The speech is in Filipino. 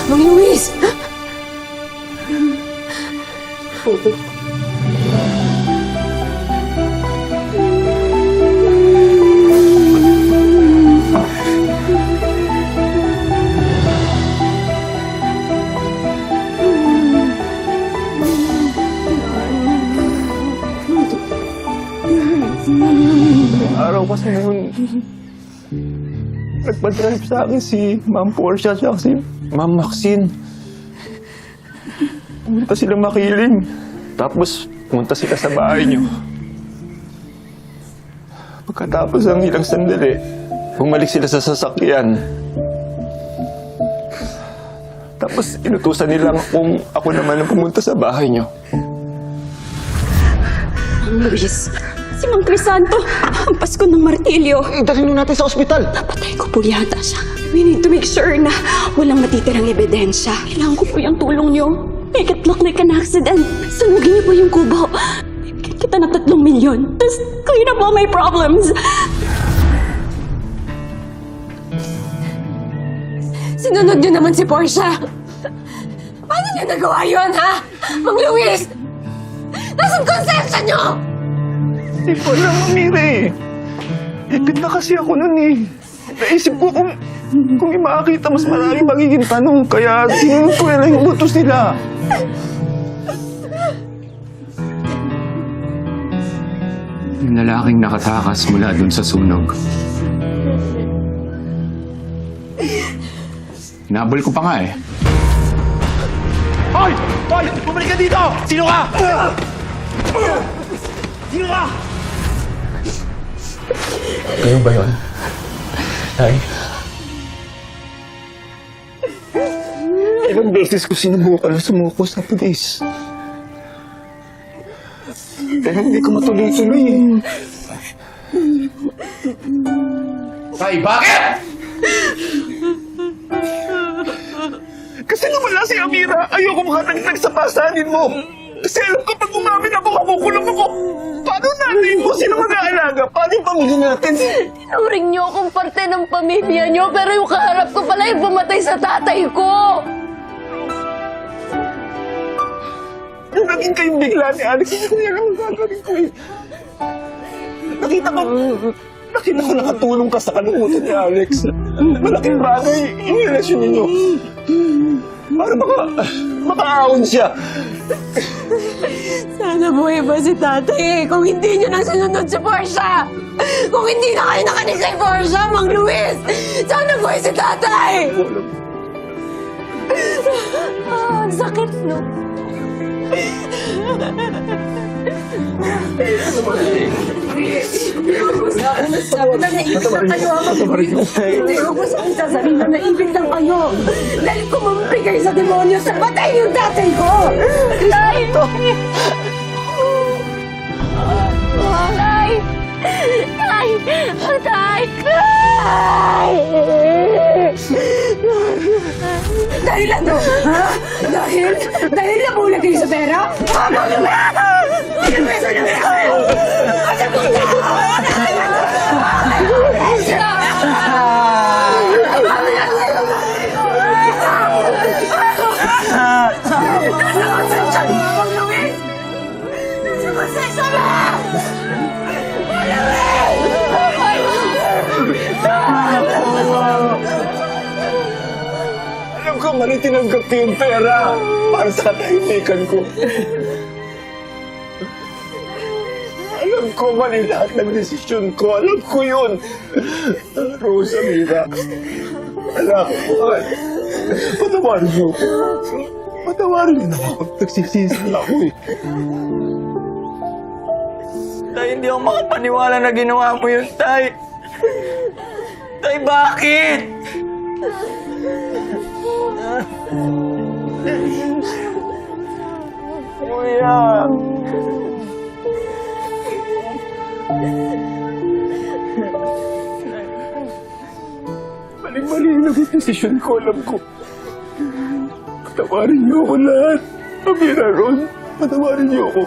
Mang Luis! Araw kasi noon, nagpa-drive sa akin si Ma'am Portia at si Ma'am Maxine. Pumunta sila makiling. Tapos, pumunta sila sa bahay niyo. Pagkatapos ng ilang sandali, bumalik sila sa sasakyan. Tapos, inutusan nila kung ako naman ang pumunta sa bahay niyo. Mang Luis, si Mang Crisanto, hampas ko ng martilyo. Dalhin mo natin sa ospital. Napatay ko po yata siya. We need to make sure na walang matitirang ebidensya. Kailangan ko po yung tulong niyo. Make it look like an accident. Sunugin niyo po yung kubo. Bibigyan kita ng 3 milyon. Tapos clean up all my problems. Sinunod niyo naman si Portia. Paano niyo nagawa yun, ha? Mang Luis! Nasaan konsensya niyo? Hindi ko alam, Amira eh. Ipit na kasi ako nun eh. Naisip ko kung makakita mas marami magiging tanong. Kaya sinunod ko lang yung utos nila. Yung lalaking nakatakas mula dun sa sunog. Nabol ko pa nga eh. Hoy! Hoy! Bumalik ka dito! Sino ka? Sino ka? Kayo ba yun? Tay? Ilang beses ko sinubukan na sumuko sa pulis. Pero hindi ko matuloy-tuloy eh. Tay, bakit? Kasi nawala si Amira, ayoko makatagtag sa pasanin mo. Kasi alam ko pag umamin ako, makukulong ako. Paano natin mo? Sino mag-aalaga? Paano yung pamilya natin? Tinuring niyo akong parte ng pamilya niyo, pero yung kaharap ko pala yung pumatay sa tatay ko. Yung naging kayong bigla ni Alex, hindi ko yan ang gagawin ko eh. Nakita ko nakatulong ka sa kalungkutan ni Alex. Malaking bagay yung relasyon ninyo. Para makaahon siya. Sana buhay ba si tatay kung hindi niyo nang sinunod si Portia? Kung hindi na kayo nakanig kay Portia, Mang Luis! Sana buhay si tatay! Ang sakit, no? Sabi na naibig lang kayo, hindi ko gusto kong sasabihin na naibig lang kayo. Dahil kumampi kayo sa demonyo sa patay yung tatay ko! Tay! Tay! Tay! Tay! Tay! Dahil ano? Ha? Dahil nabulag kayo sa pera? Ano Alam ko, mali tinanggap ko yung pera para sa katahimikan ko. Alam ko, mali lahat ng desisyon ko. Alam ko yun. Rose, Amira. Anak, patawarin mo. Patawarin mo na ako. Nagsisisi na ako eh. Tay, hindi ako makapaniwala na ginawa mo yun, Tay. Tay, bakit? Kuya. Mali-mali na yung desisyon ko, alam ko. Patawarin niyo ako lahat. Amira, Ron, patawarin niyo ako.